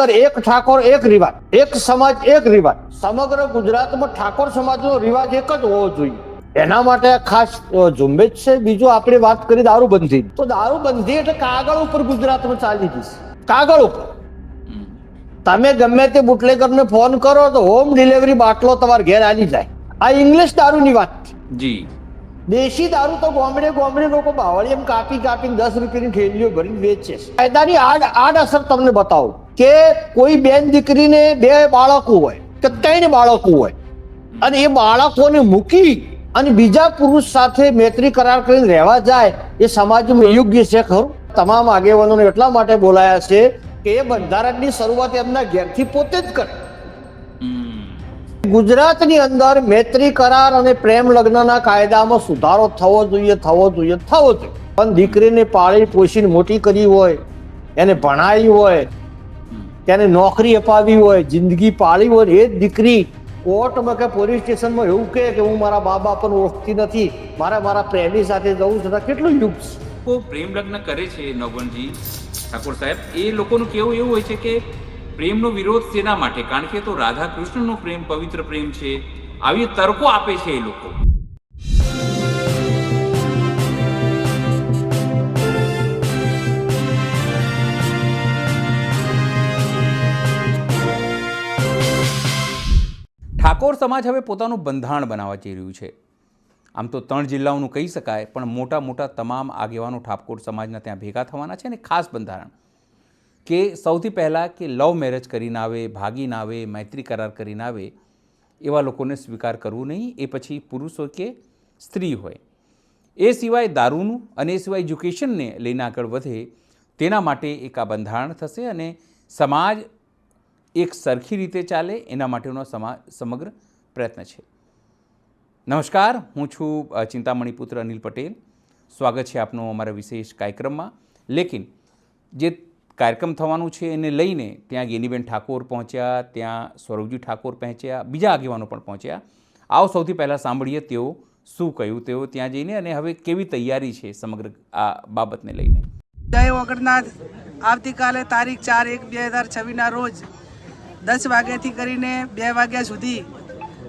એક ઠાકોર એક રિવાજ, એક સમાજ એક રિવાજ. સમગ્ર ગુજરાતમાં ઠાકોર સમાજનો રિવાજ એક જ હોવો જોઈએ. એના માટે ખાસ ઝુંબેશ છે. બીજું આપણે વાત કરી દારૂબંધી, તો દારૂબંધી એટલે કાગળ ઉપર ગુજરાતમાં ચાલી જશે. કાગળ ઉપર તમે ગમે તે બુટલેગરને ફોન કરો તો હોમ ડિલિવરી બાટલો તમારે ઘેર આવી જાય. આ ઇંગ્લિશ દારૂની વાત જી. દેશી દારૂ તો ગામડે ગામડે લોકો બાવળી એમ કાપીને 10 રૂપિયાની થેલીઓ ભરીને વેચે છે. કાયદાની આડ અસર તમને બતાવું કે કોઈ બેન દીકરીને 2 બાળકો હોય કે 3 બાળકો હોય અને એ બાળકોને મૂકી અને બીજા પુરુષ સાથે મૈત્રી કરાર કરીને રહેવા જાય, એ સમાજમાં યોગ્ય છે ખરું? તમામ આગેવાનોને એટલા માટે બોલાયા છે કે એ બંધારણની શરૂઆત એમના ઘેરથી પોતે જ કરે. ગુજરાતની અંદર મૈત્રી કરાર અને પ્રેમ લગ્નના કાયદામાં સુધારો થવો જોઈએ. પણ દીકરીને પાળી પોષીને મોટી કરી હોય, એને ભણાવી હોય, તેને નોકરી અપાવી હોય, જિંદગી પાળી હોય, એ જ દીકરી કોર્ટમાં કે પોલીસ સ્ટેશનમાં એવું કહે કે હું મારા બા બાપાને ઓળખતી નથી, મારે મારા પ્રેમી સાથે જવું છે, કેટલું યુગ છે. લોકો પ્રેમ લગ્ન કરે છે નવગણજી ઠાકોર સાહેબ, એ લોકોનું કેવું એવું હોય છે કે પ્રેમનો વિરોધ શેના માટે? કારણ કે તો રાધા કૃષ્ણનો પ્રેમ પવિત્ર પ્રેમ છે, આવી તર્કો આપે છે એ લોકો. ઠાકોર સમાજ હવે પોતાનું બંધારણ બનાવવા જઈ રહ્યું છે. આમ તો 3 જિલ્લાઓનું કહી શકાય, પણ મોટા મોટા તમામ આગેવાનો ઠાકોર સમાજના ત્યાં ભેગા થવાના છે. અને ખાસ બંધારણ કે સૌથી પહેલાં કે લવ મેરેજ કરીને આવે, ભાગીને આવે, મૈત્રી કરાર કરીને આવે, એવા લોકોને સ્વીકાર કરવું નહીં. એ પછી પુરુષ હોય કે સ્ત્રી હોય. એ સિવાય દારૂનું અને એ સિવાય એજ્યુકેશનને લઈને આગળ વધે તેના માટે એક આ બંધારણ થશે અને સમાજ એક સરખી રીતે ચાલે એના માટેનો સમગ્ર પ્રયત્ન છે. નમસ્કાર, હું છું ચિંતામણી પુત્ર અનિલ પટેલ. સ્વાગત છે આપનું અમારા વિશેષ કાર્યક્રમમાં. લેકિન જે કાર્યક્રમ થવાનું છે એને લઈને ત્યાં ગેનીબેન ઠાકોર પહોંચ્યા, ત્યાં સ્વરૂપજી ઠાકોર પહોંચ્યા, બીજા આગેવાનો પણ પહોંચ્યા. આવો સૌથી પહેલાં સાંભળીએ તેઓ શું કહ્યું, તેઓ ત્યાં જઈને અને હવે કેવી તૈયારી છે સમગ્ર આ બાબતને લઈને. જય વગરનાથ આવતીકાલે તારીખ 4/1/2026ના રોજ 10 વાગ્યાથી કરીને 2 વાગ્યા સુધી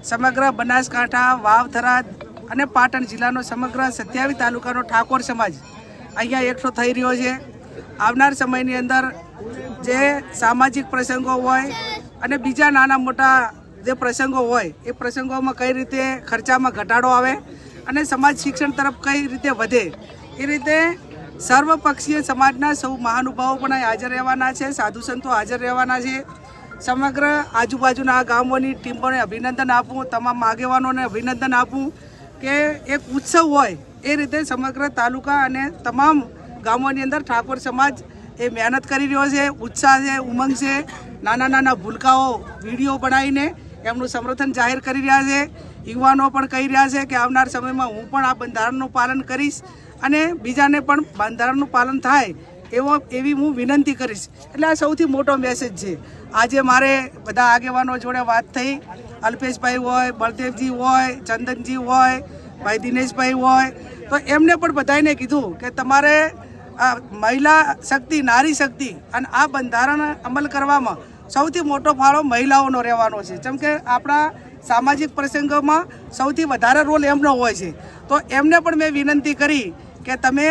સમગ્ર બનાસકાંઠા, વાવ, થરાદ અને પાટણ જિલ્લાનો સમગ્ર 27 તાલુકાનો ઠાકોર સમાજ અહીંયા એકઠો થઈ રહ્યો છે. આવનાર સમયની અંદર જે સામાજિક પ્રસંગો હોય અને બીજા નાના મોટા જે પ્રસંગો હોય એ પ્રસંગોમાં કઈ રીતે ખર્ચામાં ઘટાડો આવે અને સમાજ શિક્ષણ તરફ કઈ રીતે વધે, એ રીતે સર્વપક્ષીય સમાજના સૌ મહાનુભાવો પણ હાજર રહેવાના છે, સાધુ સંતો હાજર રહેવાના છે. સમગ્ર આજુબાજુના ગામોની ટીમોને અભિનંદન આપું, તમામ આગેવાનોને અભિનંદન આપું કે એક ઉત્સવ હોય એ રીતે સમગ્ર તાલુકા અને તમામ ગામોની અંદર ઠાકોર સમાજ એ મહેનત કરી રહ્યો છે, ઉત્સાહ છે, ઉમંગ છે. નાના નાના ભૂલકાઓ વિડીયો બનાવીને એમનું સમર્થન જાહેર કરી રહ્યા છે. યુવાનો પણ કહી રહ્યા છે કે આવનાર સમયમાં હું પણ આ બંધારણનું પાલન કરીશ અને બીજાને પણ બંધારણનું પાલન થાય એવી હું વિનંતી કરીશ. એટલે આ સૌથી મોટો મેસેજ છે. આજે મારે બધા આગેવાનો જોડે વાત થઈ, અલ્પેશભાઈ હોય, બળદેવજી હોય, ચંદનજી હોય, ભાઈ દિનેશભાઈ હોય, તો એમને પણ બધાને કીધું કે તમારે મહિલા શક્તિ, નારી શક્તિ અને આ બંધારણ અમલ કરવામાં સૌથી મોટો ફાળો મહિલાઓનો રહેવાનો છે. જેમ કે આપણા સામાજિક પ્રસંગોમાં સૌથી વધારે રોલ એમનો હોય છે. તો એમને પણ મેં વિનંતી કરી કે તમે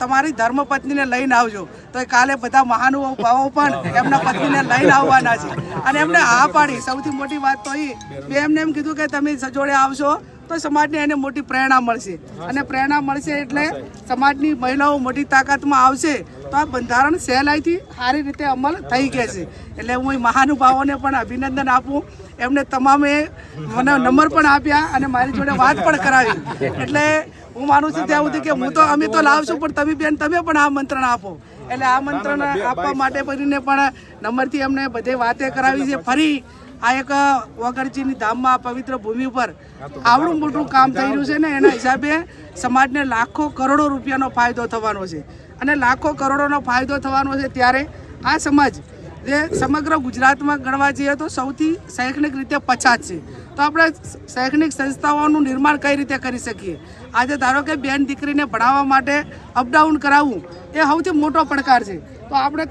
તમારી ધર્મપત્નીને લઈને આવજો. તો કાલે બધા મહાનુભાવો પણ એમના પત્નીને લઈને આવવાના છે અને એમને હા પાડી. સૌથી મોટી વાત તો એ મેં એમને એમ કીધું કે તમે જોડે આવશો તો સમાજને એને મોટી પ્રેરણા મળશે અને પ્રેરણા મળશે એટલે સમાજની મહિલાઓ મોટી તાકાતમાં આવશે તો આ બંધારણ સહેલાઈથી સારી રીતે અમલ થઈ ગયા છે. એટલે હું મહાનુભાવોને પણ અભિનંદન આપું. એમને તમામે મને નંબર પણ આપ્યા અને મારી જોડે વાત પણ કરાવી. એટલે હું માનું છું ત્યાં સુધી કે અમે તો લાવશું, પણ તમે પણ આમંત્રણ આપો. એટલે આમંત્રણ આપવા માટે કરીને પણ નંબરથી અમને બધે વાતે કરાવી છે. ફરી આ એક વગરજીની ધામમાં પવિત્ર ભૂમિ ઉપર આવડું મોટું કામ થઈ રહ્યું છે ને એના હિસાબે સમાજને લાખો કરોડો રૂપિયાનો ફાયદો થવાનો છે. અને લાખો કરોડોનો ફાયદો થવાનો છે ત્યારે આ સમાજ જે સમગ્ર ગુજરાતમાં ગણવા જઈએ તો સૌથી શૈક્ષણિક રીતે પછાત છે. તો આપણે શૈક્ષણિક સંસ્થાઓનું નિર્માણ કઈ રીતે કરી શકીએ? આજે ધારો કે બેન દીકરીને ભણાવવા માટે અપડાઉન કરાવવું એ સૌથી મોટો પડકાર છે. તો આપણે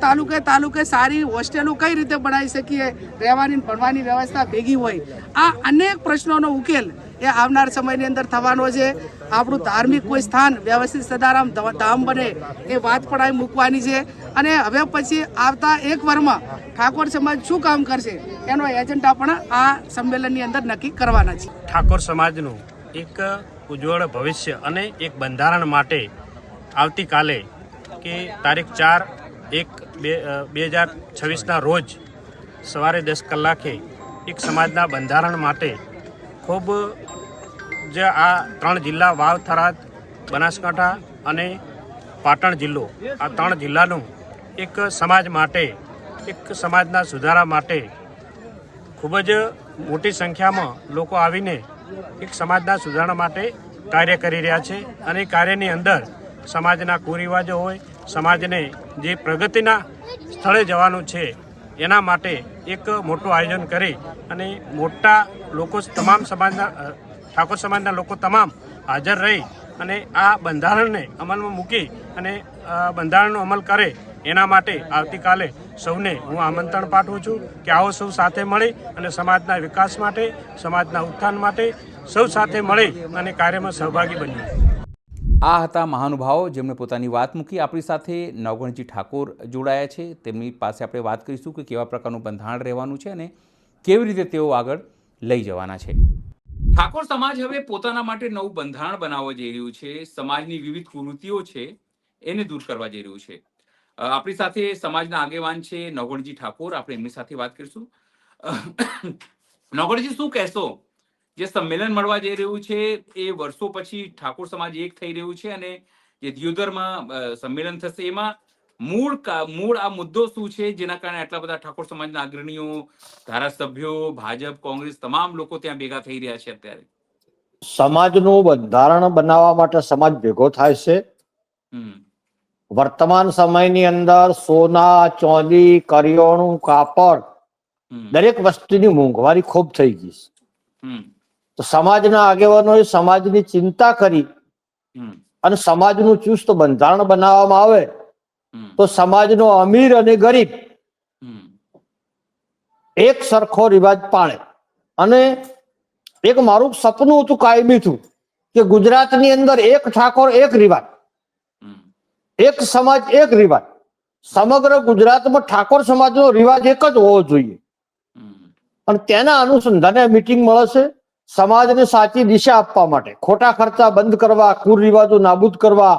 તાલુકે સારી હોસ્ટેલો કઈ રીતે બનાવી શકીએ, રહેવાની ભણવાની વ્યવસ્થા ભેગી હોય, આ અનેક પ્રશ્નોનો ઉકેલ એ આવનાર સમયની અંદર થવાનો છે. આપણું ધાર્મિક કોઈ સ્થાન વ્યવસ્થિત સદારામ ધામ બને એ વાત પણ અહીં મૂકવાની છે. અને હવે પછી આવતા એક વર્ષમાં ઠાકોર સમાજ શું કામ કરશે એનો એજન્ડા પણ આ સંમેલનની અંદર નક્કી કરવાના છે. ઠાકોર સમાજનું એક ઉજ્જવળ ભવિષ્ય અને એક બંધારણ માટે આવતીકાલે કે તારીખ 4/1/2026 રોજ સવારે 10 કલાકે એક સમાજના બંધારણ માટે ખૂબ જે આ 3 જિલ્લા વાવ, થરાદ, બનાસકાંઠા અને પાટણ જિલ્લો, આ 3 જિલ્લાનું એક સમાજ માટે, એક સમાજના સુધારા માટે ખૂબ જ મોટી સંખ્યામાં લોકો આવીને એક સમાજના સુધારણા માટે કાર્ય કરી રહ્યા છે. અને એ કાર્યની અંદર સમાજના કુરિવાજો હોય, સમાજને જે પ્રગતિના સ્થળે જવાનું છે એના માટે એક મોટું આયોજન કરી અને મોટા લોકો, તમામ સમાજના ઠાકોર સમાજના લોકો તમામ હાજર રહી અને આ બંધારણને અમલમાં મૂકી અને બંધારણનો અમલ કરે એના માટે આવતીકાલે સૌને હું આમંત્રણ પાઠવું છું કે આવો સૌ સાથે મળી અને સમાજના વિકાસ માટે, સમાજના ઉત્થાન માટે સૌ સાથે મળી અને કાર્યમાં સહભાગી બનીએ. આ હતા મહાનુભાવો જેમણે પોતાની વાત મૂકી. આપણી સાથે નવગણજી ઠાકોર જોડાયા છે. તેમની પાસે આપણે વાત કરીશું કે કેવા પ્રકારનું બંધારણ રહેવાનું છે અને કેવી રીતે તેઓ આગળ લઈ જવાના છે. ઠાકોર સમાજ હવે પોતાના માટે નવું બંધારણ બનાવવા જઈ રહ્યું છે. સમાજની વિવિધ કુરીતિઓ છે એને દૂર કરવા જઈ રહ્યું છે. આપણી સાથે સમાજના આગેવાન છે નવગણજી ઠાકોર. આપણે એમની સાથે વાત કરીશું. નવગણજી, શું કહેશો? જે સંમેલન મળવા જઈ રહ્યું છે એ વર્ષો પછી ઠાકોર સમાજ એક થઈ રહ્યું છે અને જે દિયોદરમાં સંમેલન થશે એમાં મૂળ આ મુદ્દો શું છે જેના કારણે આટલા બધા ઠાકોર સમાજના અગ્રણીઓ, ધારાસભ્યો, ભાજપ, કોંગ્રેસ તમામ લોકો ત્યાં ભેગા થઈ રહ્યા છે? અત્યારે સમાજનું બંધારણ બનાવવા માટે સમાજ ભેગો થાય છે. વર્તમાન સમયની અંદર સોના, ચાંદી, કરિયાણું, કાપડ દરેક વસ્તુની મોંઘવારી ખૂબ થઈ ગઈ છે. તો સમાજના આગેવાનોએ સમાજની ચિંતા કરી અને સમાજનું ચુસ્ત બંધારણ બનાવવામાં આવે તો સમાજનો અમીર અને ગરીબ એક સરખો રિવાજ પાળે. અને એક મારું સપનું હતું, કાયમી હતું, કે ગુજરાતની અંદર એક ઠાકોર એક રિવાજ, એક સમાજ એક રિવાજ. સમગ્ર ગુજરાતમાં ઠાકોર સમાજનો રિવાજ એક જ હોવો જોઈએ. અને તેના અનુસંધાને મીટિંગ મળે છે સમાજને સાચી દિશા આપવા માટે, ખોટા ખર્ચા બંધ કરવા, કુરિવાજો નાબૂદ કરવા,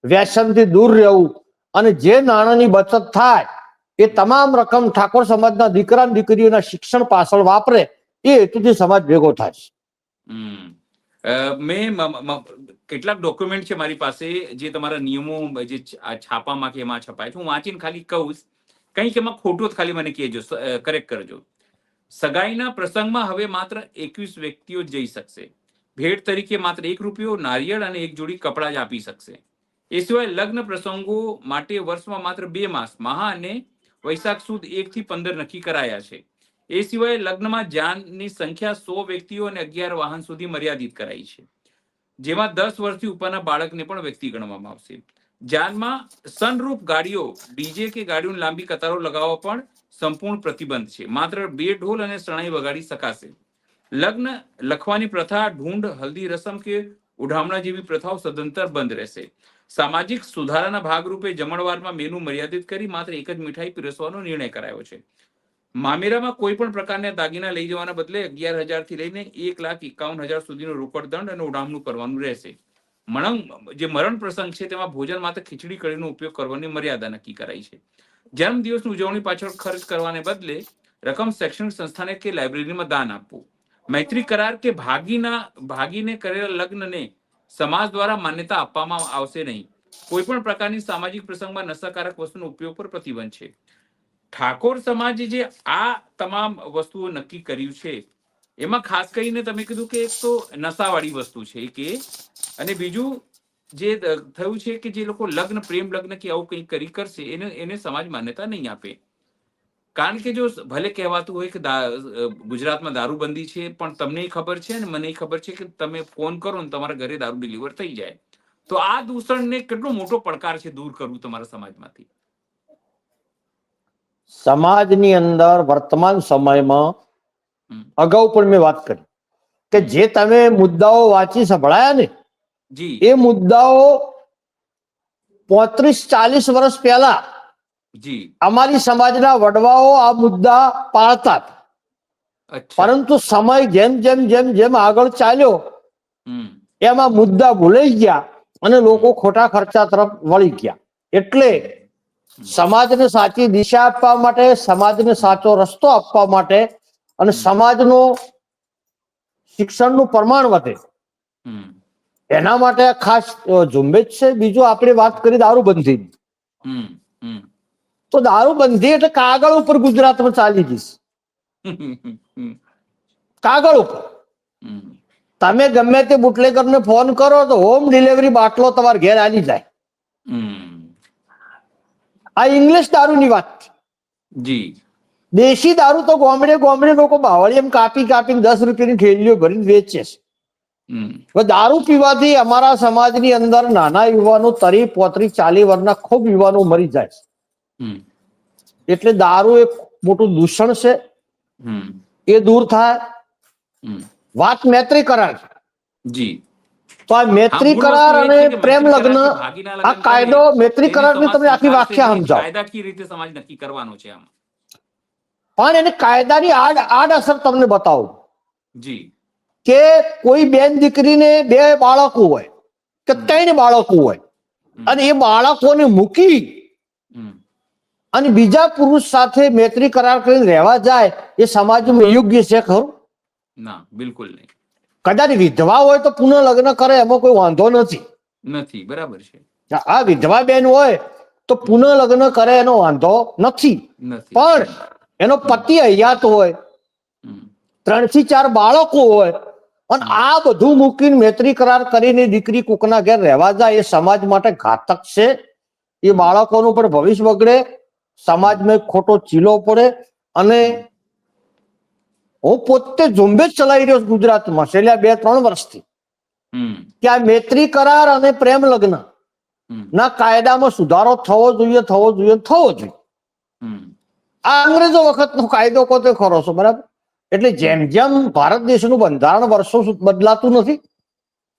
વ્યસનથી દૂર રહેવું અને જે નાણાંની બચત થાય એ તમામ રકમ ઠાકોર સમાજના દીકરા અને દીકરીઓના શિક્ષણ પાછળ વાપરે એ હેતુથી સમાજ ભેગો થાય છે. મેં કેટલાક ડોક્યુમેન્ટ છે મારી પાસે જે તમારા નિયમો જે છાપામાં કે એમાં છપાય છે. હું વાંચીને ખાલી કહું, કંઈક એમાં ખોટું ખાલી મને કહેજો, કરેક્ટ કરજો. સગાઈના પ્રસંગમાં હવે માત્ર 21 વ્યક્તિઓ જઈ શકશે. ભેટ તરીકે માત્ર ₹1, નારિયેળ અને એક જોડી કપડાં જ આપી શકશે. એ સિવાય લગ્ન પ્રસંગો માટે વર્ષમાં માત્ર 2 માસ, મહા અને વૈશાખ સુદ 1 થી 15 નક્કી કરાયા છે. એ સિવાય લગ્નમાં જાનની સંખ્યા 100 વ્યક્તિઓ અને 11 વાહન સુધી મર્યાદિત કરાઈ છે, જેમાં 10 વર્ષથી ઉપરના બાળકને પણ વ્યક્તિ ગણવામાં આવશે. જાનમાં સનરૂફ ગાડીઓ, ડીજે કે ગાડીઓની લાંબી કતારો લગાવવા પણ સંપૂર્ણ પ્રતિબંધ છે. માત્ર 2 ઢોલ અને શરણાઈ વગાડી શકાશે. લગ્ન લખવાની પ્રથા, ઢૂંઢ, હલ્દી રસમ કે ઉઢામણા જેવી પ્રથાઓ સદંતર બંધ રહેશે. સામાજિક સુધારાના ભાગરૂપે જમણવારમાં મેનુ મર્યાદિત કરી માત્ર એક જ મીઠાઈ પીરસવાનો નિર્ણય કરાયો છે. મામેરામાં કોઈ પણ પ્રકારના દાગીના લઈ જવાના બદલે 11,000 થી લઈને 1,51,000 સુધીનો રોકડ દંડ અને ઉડામણું કરવાનું રહેશે. જે મરણ પ્રસંગ છે તેમાં ભોજન માત્ર ખીચડી કઢીનો ઉપયોગ કરવાની મર્યાદા નક્કી કરાઈ છે. જન્મદિવસની ઉજવણી પાછળ ખર્ચ કરવાને બદલે રકમ શૈક્ષણિક સંસ્થાને કે લાઇબ્રેરીમાં દાન આપવું. મૈત્રી કરાર કે ભાગીને કરેલા લગ્નને સમાજ દ્વારા માન્યતા આપવામાં આવશે નહીં. કોઈ પણ પ્રકારની સામાજિક પ્રસંગમાં નશાકારક વસ્તુનો ઉપયોગ પર પ્રતિબંધ છે. ઠાકોર સમાજે જે આ તમામ વસ્તુઓ નક્કી કર્યું છે એમાં ખાસ કરીને તમે કીધું કે એક તો નશાવાળી વસ્તુ છે કે, અને બીજું જે થયું છે કે જે લોકો લગ્ન, પ્રેમ લગ્ન કે આવું કંઈક કરશે એને સમાજ માન્યતા નહીં આપે. કારણ કે જો ભલે કહેવાતું હોય કે ગુજરાતમાં દારૂબંધી છે, પણ તમને ખબર છે ને મને ખબર છે કે તમે ફોન કરો ને તમારા ઘરે દારૂ ડિલિવર થઈ જાય, તો આ દૂષણને કેટલો મોટો પડકાર છે દૂર કરવું તમારા સમાજમાંથી. સમાજની અંદર વર્તમાન સમયમાં અગાઉ પણ મેં વાત કરી કે જે તમે મુદ્દાઓ વાંચી સંભળાયા ને, જી એ મુદ્દાઓ 35-40 વર્ષ પહેલા જી અમારી સમાજના વડવાઓ આ મુદ્દા પાળતા હતા. અચ્છા. પરંતુ સમય જેમ જેમ જેમ જેમ આગળ ચાલ્યો હમ એમાં મુદ્દા ભૂલાઈ ગયા અને લોકો ખોટા ખર્ચા તરફ વળી ગયા. એટલે સમાજને સાચી દિશા આપવા માટે, સમાજને સાચો રસ્તો આપવા માટે અને સમાજનો શિક્ષણનું પ્રમાણ વધે હમ એના માટે આ ખાસ ઝુંબેશ છે. બીજું આપણે વાત કરી દારૂબંધી, હમ હમ તો દારૂબંધી એટલે કાગળ ઉપર ગુજરાતમાં ચાલી જઈશ, કાગળ ઉપર. હમ તમે ગમે તે બુટલેગરને ફોન કરો તો હોમ ડિલિવરી બાટલો તમારા ઘેર આવી જાય. હમ આ ઇંગ્લિશ દારૂની વાત છે. જી દેશી દારૂ તો ગામડે ગામડે લોકો બાવળીએમ કાપી કાપીને 10 રૂપિયાની થેલીઓ ભરીને વેચે છે. હમ હવે દારૂ પીવાથી અમારા સમાજની અંદર નાના યુવાનો 30-40 વર્ષના ખૂબ યુવાનો મરી જાય છે. હમ એટલે દારૂ એક મોટું દૂષણ છે, હમ એ દૂર થાય. હમ વાત મૈત્રી કરાર, જી તો આ મૈત્રી મૂળ કરાર વસ્તુ એ અને છે કે પ્રેમ મૈત્રી લગ્ન, કરારથી ભાગીના લગ્ન આ કાયદો કરે, મૈત્રી તેની કરારની સમાજ તમે આખી સ્વીકારશે વ્યાખ્યા નહીં. સમજાવો. કાયદાકીય રીતે સમાજ નક્કી કરવાનો છે આમ. પણ એને કાયદાની આડઅસર તમને બતાવું જી કે કોઈ બેન દીકરીને 2 બાળકો હોય કે 3 બાળકો હોય અને એ બાળકોને મૂકી હમ અને બીજા પુરુષ સાથે મૈત્રી કરાર કરીને રહેવા જાય, એ સમાજમાં યોગ્ય છે ખરું? ના, બિલકુલ નહીં. કદાચ વિધવા હોય તો પુનઃ લગ્ન કરે, એમાં કોઈ વાંધો નથી. નથી, બરાબર છે. આ વિધવા બેન હોય તો પુનઃ લગ્ન કરે એનો વાંધો નથી. નથી. પણ એનો પતિ હયાત હોય, હમ 3-4 બાળકો હોય અને આ બધું મૂકીને મૈત્રી કરાર કરીને દીકરી કોકના ઘેર રહેવા જાય, એ સમાજ માટે ઘાતક છે. એ બાળકોનું પણ ભવિષ્ય બગડે, સમાજમાં એક ખોટો ચીલો પડે. અને હું પોતે ઝુંબેશ ચલાવી રહ્યો છું ગુજરાતમાં છેલ્લા 2-3 વર્ષથી હમ કે આ મૈત્રી કરાર અને પ્રેમ લગ્ન હમ ના કાયદામાં સુધારો થવો જોઈએ, થવો જોઈએ, થવો જોઈએ. હમ આ અંગ્રેજો વખતનો કાયદો કોતે ખરો છો, બરાબર? એટલે જેમ જેમ ભારત દેશનું બંધારણ વર્ષો બદલાતું નથી,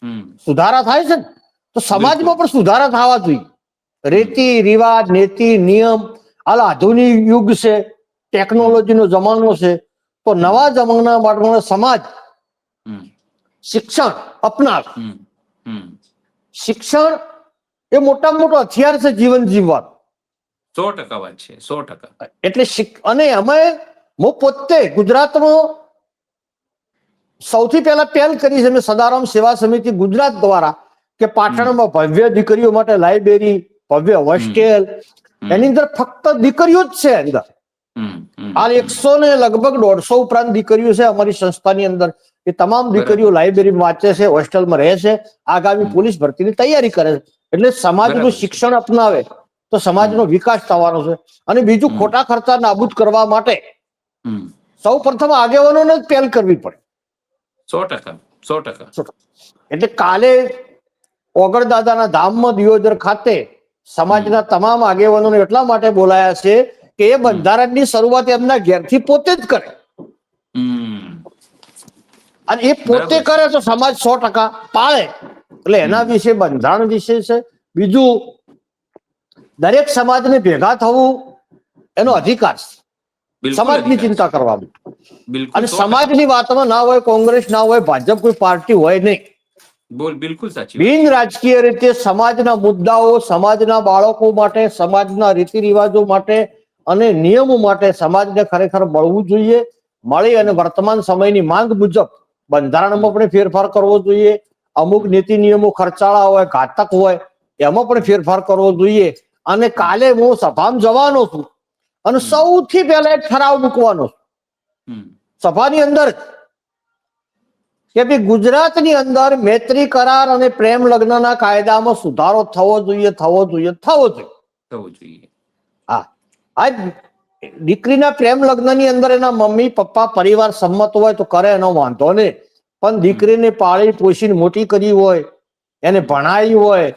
હમ સુધારા થાય છે ને, તો સમાજમાં પણ સુધારા થવા જોઈએ. રીતિ રિવાજ, નીતિ નિયમ, હાલ આધુનિક યુગ છે, ટેકનોલોજીનો જમાનો છે, તો નવા જમાના માટે સમાજ હમ શિક્ષણ અપનાવે. હમ હમ શિક્ષણ એ મોટામાં મોટો હથિયાર છે જીવન જીવવાનું. 100% વાત છે, 100%. એટલે અને અમે હું પોતે ગુજરાતમાં સૌથી પહેલા પહેલ કરી છે મેં સદારામ સેવા સમિતિ ગુજરાત દ્વારા કે પાટણમાં ભવ્ય દીકરીઓ માટે લાઇબ્રેરી, ભવ્ય હોસ્ટેલ, એની અંદર ફક્ત દીકરીઓ જ છે. અંદર હાલ 100 ને લગભગ 150 ઉપરાંત દીકરીઓ છે અમારી સંસ્થાની અંદર. એ તમામ દીકરીઓ લાઇબ્રેરીમાં વાંચે છે, હોસ્ટેલમાં રહે છે, આગામી પોલીસ ભરતીની તૈયારી કરે છે. એટલે સમાજનું શિક્ષણ અપનાવે તો સમાજનો વિકાસ થવાનો છે. અને બીજું, ખોટા ખર્ચા નાબૂદ કરવા માટે સૌ પ્રથમ આગેવાનોને જ પહેલ કરવી પડે. 100%, 100%. એટલે કાલે ઓગળ દાદાના ધામમાં દિયોદર ખાતે સમાજના તમામ આગેવાનોને એટલા માટે બોલાયા છે કે એ બંધારણની શરૂઆત એમના ઘેરથી પોતે જ કરે. અને એ પોતે કરે તો સમાજ 100% પાળે. એટલે એના વિશે બંધારણ વિશે છે. બીજું, દરેક સમાજને ભેગા થવું એનો અધિકાર છે, સમાજની ચિંતા કરવાની. અને સમાજની વાતમાં ના હોય કોંગ્રેસ, ના હોય ભાજપ, કોઈ પાર્ટી હોય નહીં. બિલકુલ સાચી. બિન રાજકીય રીતે સમાજના મુદ્દાઓ, સમાજના બાળકો માટે, સમાજના રીતિ રિવાજો માટે અને નિયમો માટે સમાજને ખરેખર મળવું જોઈએ. મળી અને વર્તમાન સમયની માંગ મુજબ બંધારણમાં પણ ફેરફાર કરવો જોઈએ. અમુક નીતિ નિયમો ખર્ચાળા હોય, ઘાતક હોય, એમાં પણ ફેરફાર કરવો જોઈએ. અને કાલે હું સભામાં જવાનો છું અને સૌથી પહેલા એક ઠરાવ મૂકવાનો છું સભાની અંદર કે ભાઈ ગુજરાતની અંદર મૈત્રી કરાર અને પ્રેમ લગ્નના કાયદામાં સુધારો થવો જોઈએ, થવો જોઈએ, થવો જોઈએ. થવો જોઈએ. હા, આજ દીકરીના પ્રેમ લગ્નની અંદર એના મમ્મી પપ્પા પરિવાર સંમત હોય તો કરે, એનો વાંધો નહીં. પણ દીકરીને પાળી પોષીને મોટી કરી હોય, એને ભણાવી હોય,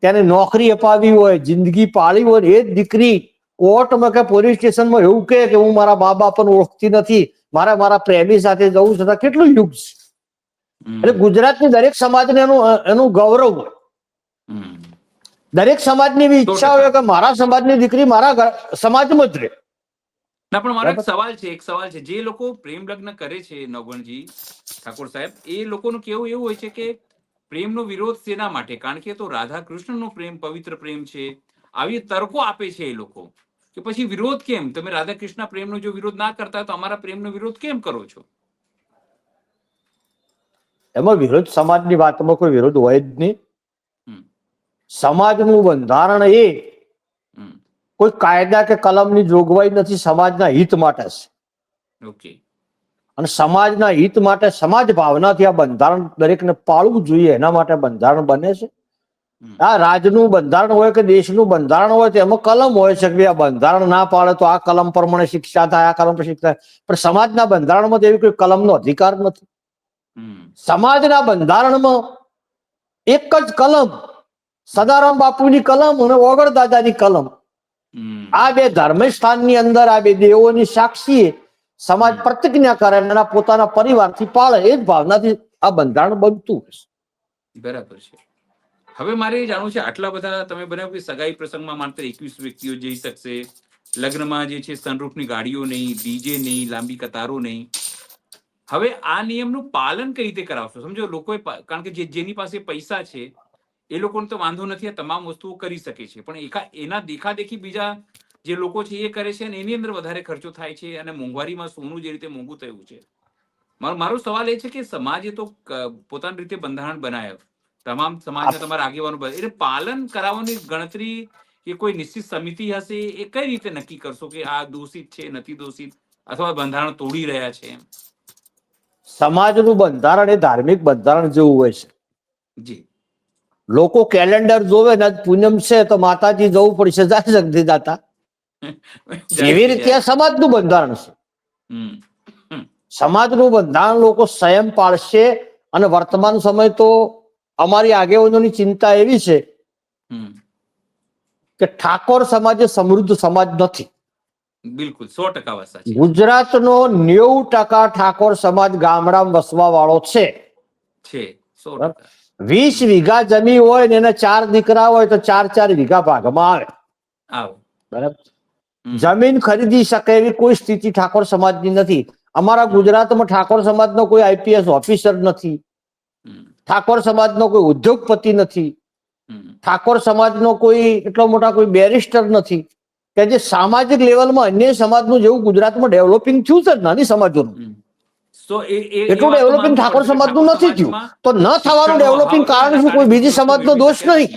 તેને નોકરી અપાવી હોય, જિંદગી પાળી હોય, એ જ દીકરી કોર્ટમાં કે પોલીસ સ્ટેશનમાં એવું કહે કે હું મારા મા બાપને ઓળખતી નથી, મારે મારા પ્રેમી સાથે જવું છે, કેટલું યુગ છે. એટલે ગુજરાતની દરેક સમાજને એનું ગૌરવ હોય. દરેક સમાજની એવી ઈચ્છા હોય કે મારા સમાજની દીકરી મારા સમાજમાં જ રહે. ના, પણ મારો એક સવાલ છે, જે લોકો પ્રેમ લગ્ન કરે છે નવગણજી ઠાકોર સાહેબ, એ લોકોનું કેવું એવું હોય છે કે પ્રેમનો વિરોધ શેના માટે? કારણ કે તો રાધા કૃષ્ણનો પ્રેમ પવિત્ર પ્રેમ છે, આવી તર્કો આપે છે એ લોકો કે પછી વિરોધ કેમ? તમે રાધા કૃષ્ણ પ્રેમનો જો વિરોધ ના કરતા તો અમારા પ્રેમનો વિરોધ કેમ કરો છો? એમાં વિરોધ સમાજની વાતમાં કોઈ વિરોધ હોય જ નહીં. સમાજનું બંધારણ એ કોઈ કાયદા કે કલમની જોગવાઈ નથી, સમાજના હિત માટે છે. ઓકે. અને સમાજના હિત માટે સમાજ ભાવનાથી આ બંધારણ દરેકને પાળવું જોઈએ, એના માટે બંધારણ બને છે. આ રાજનું બંધારણ હોય કે દેશનું બંધારણ હોય તો એમાં કલમ હોય છે કે આ બંધારણ ના પાડે તો આ કલમ પ્રમાણે શિક્ષા થાય, આ કલમ પર શિક્ષા થાય. પણ સમાજના બંધારણમાં એવી કોઈ કલમનો અધિકાર નથી. સમાજના બંધારણમાં એક જ કલમ, સદારામ બાપુની કલમ અને ઓગળ દાદાની કલમ, આ બે ધર્મ સ્થાનની અંદર આ બે દેવોની સાક્ષીએ સમાજ પ્રતિજ્ઞા કરે અને પોતાના પરિવારથી પાળે, એ જ ભાવનાથી આ બંધારણ બનતું હશે. બરાબર છે. હવે મારે જાણવું છે, આટલા બધા તમે બનાવ્યું કે સગાઈ પ્રસંગમાં માત્ર 21 વ્યક્તિઓ જઈ શકશે, લગ્નમાં જે છે સનરૂફની ગાડીઓ નહીં, ડીજે નહીં, લાંબી કતારો નહીં. હવે આ નિયમનું પાલન કઈ રીતે કરાવશો? સમજો લોકોએ, કારણ કે જેની પાસે પૈસા છે એ લોકોને તો વાંધો નથી, આ તમામ વસ્તુઓ કરી શકે છે, પણ એના દેખાદેખી બીજા જે લોકો છે એ કરે છે અને એની અંદર વધારે ખર્ચો થાય છે અને મોંઘવારીમાં સોનું જે રીતે મોંઘું થયું છે. મારો સવાલ એ છે કે સમાજે તો પોતાની રીતે બંધારણ બનાવ્યું, તમામ સમાજના તમારા આગેવાનો, એટલે પાલન કરાવવાની ગણતરી કે કોઈ નિશ્ચિત સમિતિ હશે, એ કઈ રીતે નક્કી કરશો કે આ દોષિત છે, નથી દોષિત, અથવા બંધારણ તોડી રહ્યા છે? સમાજનું બંધારણ એ ધાર્મિક બંધારણ જેવું હોય છે. જી. લોકો કેલેન્ડર જોવે ને પૂનમ છે તો માતાજી જવું પડશે, જાય નથી જાતા, એવી રીતે સમાજનું બંધારણ છે. સમાજનું બંધારણ લોકો સંયમ પાળશે. અને વર્તમાન સમય તો અમારી આગેવાનોની ચિંતા એવી છે કે ઠાકોર સમાજ એ સમૃદ્ધ સમાજ નથી. બિલકુલ 100% વાત સાચી. ગુજરાતનો 90% ઠાકોર સમાજ ગામડામાં વસવા વાળો છે. 100%. 20 વીઘા જમીન હોય ને એને 4 દીકરા હોય તો 4 વીઘા ભાગમાં આવે. બરાબર. જમીન ખરીદી શકે એવી કોઈ સ્થિતિ ઠાકોર સમાજની નથી. અમારા ગુજરાતમાં ઠાકોર સમાજનો કોઈ આઈપીએસ ઓફિસર નથી, ઠાકોર સમાજનો કોઈ ઉદ્યોગપતિ નથી, ઠાકોર સમાજનો કોઈ એટલો મોટા કોઈ બેરિસ્ટર નથી કે જે સામાજિક લેવલમાં અન્ય સમાજનું જેવું ગુજરાતમાં ડેવલપિંગ થયું છે નાની સમાજોનું, એટલું ડેવલપિંગ ઠાકોર સમાજનું નથી થયું. તો ન થવાનું ડેવલપિંગ કારણ શું? કોઈ બીજી સમાજનો દોષ નહીં,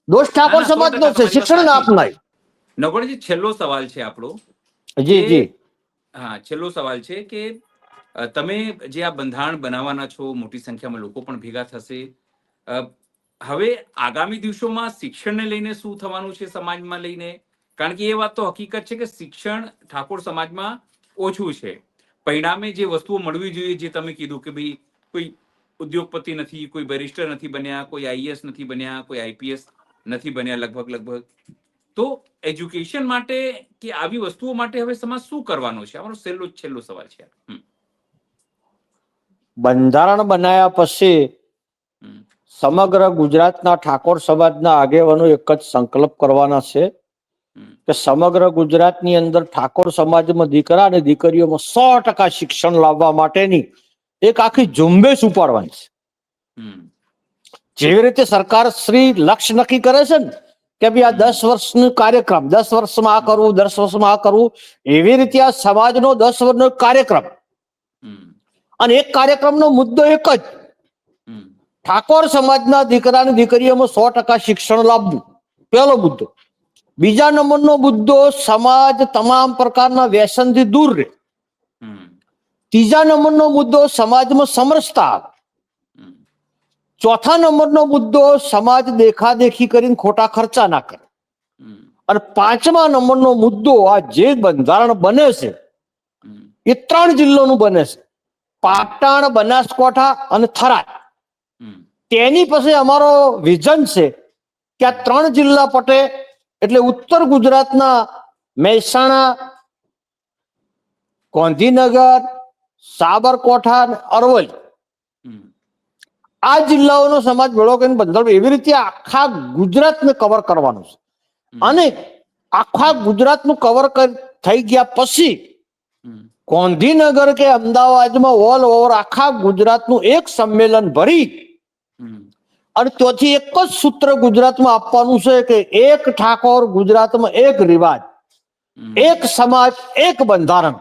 દોષ ઠાકોર સમાજનો છે, શિક્ષણ ના આપનાય. નવગણજી, છેલ્લો સવાલ છે આપણો. જી જી. હા, છેલ્લો સવાલ છે કે તમે જે આ બંધારણ બનાવવાના છો, મોટી સંખ્યામાં લોકો પણ ભેગા થશે. હવે આગામી દિવસોમાં શિક્ષણને લઈને શું થવાનું છે સમાજમાં લઈને? કારણ કે એ વાત તો હકીકત છે કે શિક્ષણ ઠાકોર સમાજમાં ઓછું છે. પરિણામે જે વસ્તુઓ મળવી જોઈએ, જે તમે કીધું કે ભાઈ કોઈ ઉદ્યોગપતિ નથી, કોઈ બેરિસ્ટર નથી બન્યા, કોઈ આઈએએસ નથી બન્યા, કોઈ આઈપીએસ નથી બન્યા લગભગ. તો એજ્યુકેશન માટે કે આવી વસ્તુઓ માટે હવે સમાજ શું કરવાનો છે? અમારો છેલ્લો સવાલ છે. બંધારણ બનાવ્યા પછી સમગ્ર ગુજરાતના ઠાકોર સમાજના આગેવાનો એક જ સંકલ્પ કરવાના છે કે સમગ્ર ગુજરાતની અંદર ઠાકોર સમાજમાં દીકરા અને દીકરીઓમાં 100% શિક્ષણ લાવવા માટેની એક આખી ઝુંબેશ ઉપાડવાની છે. જેવી રીતે સરકાર શ્રી લક્ષ્ય નક્કી કરે છે ને કે ભાઈ આ 10 વર્ષનો કાર્યક્રમ, 10 વર્ષમાં આ કરવું, 10 વર્ષમાં આ કરવું, એવી રીતે આ સમાજનો 10 વર્ષનો કાર્યક્રમ, અને એક કાર્યક્રમનો મુદ્દો એક જ, ઠાકોર સમાજના દીકરા અને દીકરીઓમાં 100% શિક્ષણ લાવવું, પહેલો મુદ્દો. બીજા નંબરનો મુદ્દો, સમાજ તમામ પ્રકારના વ્યસનથી દૂર રહે. ત્રીજા નંબરનો મુદ્દો, સમાજમાં સમરસતા આવે. ચોથા નંબરનો મુદ્દો, સમાજ દેખાદેખી કરીને ખોટા ખર્ચા ના કરે. અને 5મા નંબરનો મુદ્દો આ જે બંધારણ બને છે એ 3 જિલ્લાનું બને છે, પાટણ, બનાસકાંઠા અને થરાદ. તેની પછી અમારો વિઝન છે કે આ 3 જિલ્લા પટે એટલે ઉત્તર ગુજરાતના મહેસાણા, ગાંધીનગર, સાબરકાંઠા અને અરવલ્લી આ જિલ્લાઓનો સમાજ ભેળો કરીને બંધારણ એવી રીતે આખા ગુજરાતને કવર કરવાનું છે. અને આખા ગુજરાતનું કવર થઈ ગયા પછી ગાંધીનગર કે અમદાવાદમાં ઓલ ઓવર આખા ગુજરાતનું એક સંમેલન ભરી અને ત્યાંથી એક જ સૂત્ર ગુજરાતમાં આપવાનું છે કે એક ઠાકોર ગુજરાતમાં એક રિવાજ, એક સમાજ એક બંધારણ.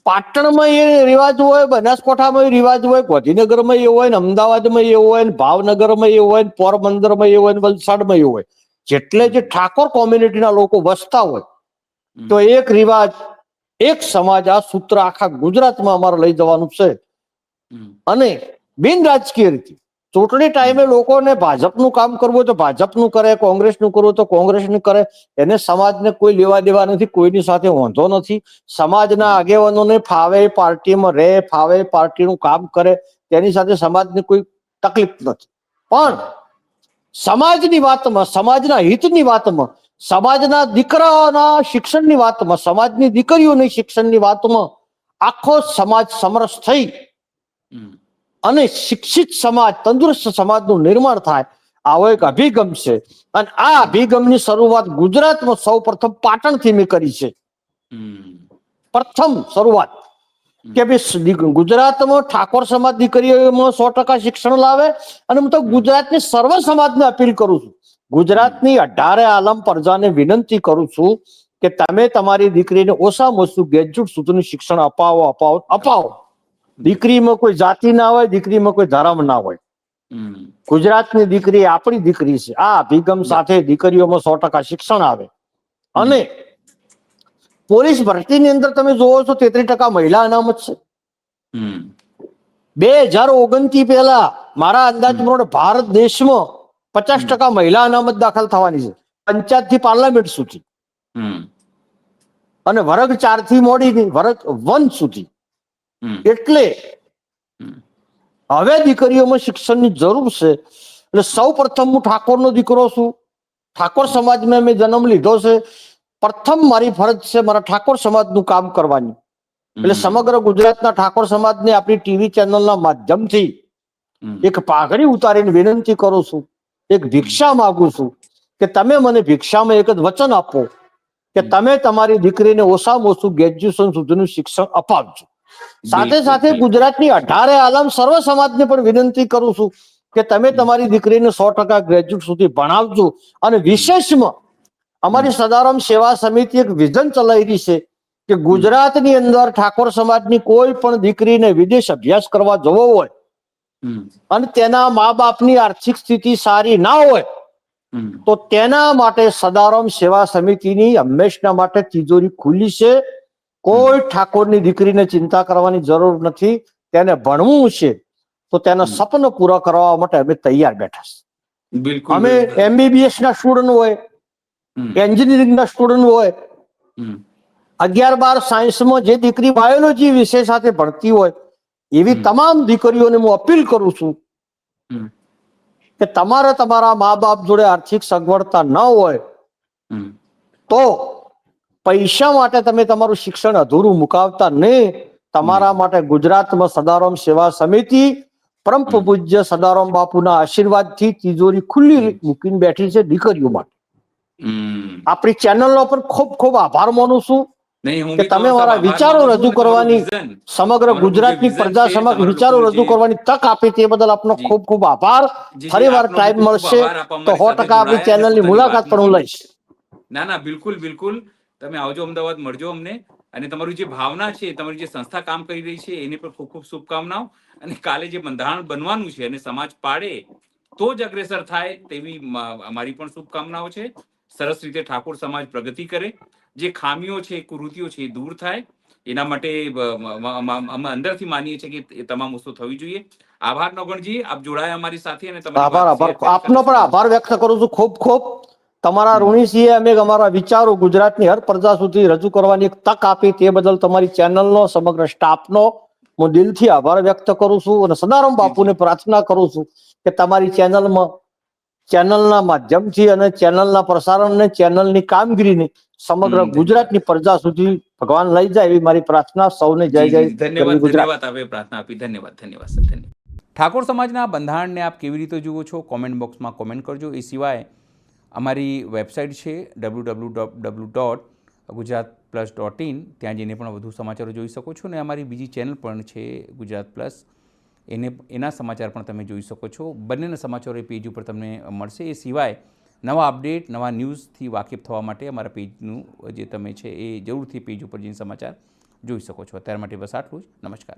પાટણમાં એ રિવાજ હોય, બનાસકાંઠામાં એ રિવાજ હોય, ગાંધીનગરમાં એ હોય, અમદાવાદમાં એ હોય, ભાવનગરમાં એ હોય, પોરબંદરમાં એ હોય, વલસાડમાં એ હોય. જેટલે જે ઠાકોર કોમ્યુનિટીના લોકો વસતા હોય તો એક રિવાજ એક સમાજ આ સૂત્ર આખા ગુજરાતમાં અમારે લઈ જવાનું છે. અને બિન રાજકીય રીતે ચૂંટણી ટાઈમે લોકોને ભાજપનું કામ કરવું હોય તો ભાજપનું કરે, કોંગ્રેસનું કરવું તો કોંગ્રેસનું કરે. એને સમાજને કોઈ લેવા દેવા નથી, કોઈની સાથે વાંધો નથી. સમાજના આગેવાનોને ફાવે પાર્ટીમાં રહે, ફાવે પાર્ટીનું કામ કરે, તેની સાથે સમાજને કોઈ તકલીફ નથી. પણ સમાજની વાતમાં, સમાજના હિતની વાતમાં, સમાજના દીકરાઓના શિક્ષણની વાતમાં, સમાજની દીકરીઓની શિક્ષણની વાતમાં આખો સમાજ સમરસ થઈ અને શિક્ષિત સમાજ, તંદુરસ્ત સમાજનું નિર્માણ થાય, આવો એક અભિગમ છે. અને આ અભિગમની શરૂઆત ગુજરાતમાં સૌ પ્રથમ પાટણથી મેં કરી છે. પ્રથમ શરૂઆત કે ભાઈ ગુજરાતમાં ઠાકોર સમાજ દીકરીઓમાં 100% શિક્ષણ લાવે. અને હું તો ગુજરાતની સર્વ સમાજને અપીલ કરું છું, ગુજરાતની 18 આલમ પ્રજાને વિનંતી કરું છું કે તમે તમારી દીકરીને ઓછામાં ઓછું ગ્રેજ્યુએટ સુધીનું શિક્ષણ અપાવો. દીકરીમાં કોઈ જાતિ ના હોય, દીકરીમાં કોઈ ધર્મ ના હોય. ગુજરાતની દીકરી આપણી દીકરી છે. આ અભિગમ સાથે દીકરીઓમાં 100% શિક્ષણ આવે. અને પોલીસ ભરતીની અંદર તમે જોવો છો 33% મહિલા અનામત છે. 2029 પહેલા મારા અંદાજ પ્રમાણે ભારત દેશમાં 50% મહિલા અનામત દાખલ થવાની છે, પંચાયત થી પાર્લામેન્ટ સુધી. અને વર્ગ 4 થી મોડી વર્ગ 1 સુધી. એટલે હવે દીકરીઓમાં શિક્ષણની જરૂર છે. એટલે સૌ પ્રથમ હું ઠાકોરનો દીકરો છું, ઠાકોર સમાજમાં મેં જન્મ લીધો છે. પ્રથમ મારી ફરજ છે મારા ઠાકોર સમાજનું કામ કરવાની. એટલે સમગ્ર ગુજરાતના ઠાકોર સમાજને આપણી ટીવી ચેનલના માધ્યમથી એક પાઘડી ઉતારીને વિનંતી કરું છું, એક ભિક્ષા માંગુ છું કે તમે મને ભિક્ષામાં એક જ વચન આપો કે તમે તમારી દીકરીને ઓછામાં ઓછું ગ્રેજ્યુએશન સુધીનું શિક્ષણ અપાવજો. સાથે સાથે ગુજરાતની 18 આલમ સર્વ સમાજને પણ વિનંતી કરું છું કે તમે તમારી દીકરીને 100% ગ્રેજ્યુએટ સુધી ભણાવજો. અને વિશેષમાં અમારી સદારામ સેવા સમિતિ એક વિઝન ચલાવી રહી છે કે ગુજરાતની અંદર ઠાકોર સમાજની કોઈ પણ દીકરીને વિદેશ અભ્યાસ કરવા જવો હોય અને તેના મા બાપની આર્થિક સ્થિતિ સારી ના હોય તો તેના માટે સદારામ સેવા સમિતિની હંમેશના માટે તિજોરી ખુલ્લી છે. કોઈ ઠાકોરની દીકરીને ચિંતા કરવાની જરૂર નથી. તેને ભણવું છે તો તેના સપના પૂરા કરવા માટે અમે તૈયાર બેઠા છે. બિલકુલ. અમે MBBS ના સ્ટુડન્ટ હોય, એન્જિનિયરિંગ ના સ્ટુડન્ટ હોય, 11-12 સાયન્સમાં જે દીકરી બાયોલોજી વિષય સાથે ભણતી હોય એવી તમામ દીકરીઓને હું અપીલ કરું છું કે તમારે તમારા મા બાપ જોડે આર્થિક સગવડતા ન હોય તો પૈસા માટે તમે તમારું શિક્ષણ અધૂરું મુકાવતા નહીં. તમારા માટે ગુજરાતમાં સદારામ સેવા સમિતિ પરમ પૂજ્ય સદારામ બાપુના આશીર્વાદથી તિજોરી ખુલ્લી મૂકીને બેઠી છે દીકરીઓ માટે. આપણી ચેનલનો પણ ખૂબ ખૂબ આભાર માનું છું કે તમે મારા વિચારો રજૂ કરવાની, સમગ્ર ગુજરાતની પ્રજા સમક્ષ વિચારો રજૂ કરવાની તક આપી તે બદલ આપનો ખૂબ ખૂબ આભાર. ફરીવાર ટાઈમ મળશે તો 100% આપણી ચેનલની મુલાકાત પણ હું લઈશ. ના ના, બિલકુલ બિલકુલ. તમે આવજો અમદાવાદ, મળજો અમને. અને તમારી જે ભાવના છે, તમારી જે સંસ્થા કામ કરી રહી છે એની પણ ખૂબ ખૂબ શુભકામનાઓ. અને કાલે જે બંધારણ બનવાનું છે અને સમાજ પાડે તો જ અગ્રેસર થાય તેવી અમારી પણ શુભકામનાઓ છે. સરસ રીતે ઠાકોર સમાજ પ્રગતિ કરે, જે ખામીઓ છે, કુરીતિઓ છે એ દૂર થાય, એના માટે અમે અંદરથી માનીએ છીએ કે એ તમામ વસ્તુ થવી જોઈએ. આભાર નવગણજી, આપ જોડાયા અમારી સાથે. અને આભાર. આપનો પણ આભાર વ્યક્ત કરું છું ખૂબ ખૂબ. તમારા ઋણી છીએ અમે. અમારા વિચારો ગુજરાતની હર પ્રજા સુધી રજૂ કરવાની એક તક આપી તે બદલ તમારી ચેનલનો સમગ્ર સ્ટાફનો હું દિલથી આભાર વ્યક્ત કરું છું અને સદારામ બાપુને પ્રાર્થના કરું છું કે તમારી ચેનલના માધ્યમથી અને ચેનલના પ્રસારણને ચેનલની કામગીરીને સમગ્ર ગુજરાતની પ્રજા સુધી ભગવાન લઈ જાય એવી મારી પ્રાર્થના. સૌને જય જય. ધન્યવાદ. ગુજરાત. ધન્યવાદ. આપે પ્રાર્થના આપી. ધન્યવાદ. ધન્યવાદ સર. ધન્યવાદ. ઠાકોર સમાજના બંધારણને આપ કેવી રીતે જુઓ છો? કોમેન્ટ બોક્સમાં કોમેન્ટ કરજો. એ સિવાય અમારી વેબસાઇટ છે www.gujaratplus.in. ત્યાં જઈને પણ વધુ સમાચારો જોઈ શકો છો. અને અમારી બીજી ચેનલ પણ છે ગુજરાત પ્લસ, એના સમાચાર પણ તમે જોઈ શકો છો. બંનેના સમાચારો એ પેજ ઉપર તમને મળશે. એ સિવાય નવા અપડેટ, નવા ન્યૂઝથી વાકેફ થવા માટે અમારા પેજનું જે તમે છે એ જરૂરથી પેજ ઉપર જઈને સમાચાર જોઈ શકો છો. અત્યાર માટે બસ આટલું જ. નમસ્કાર.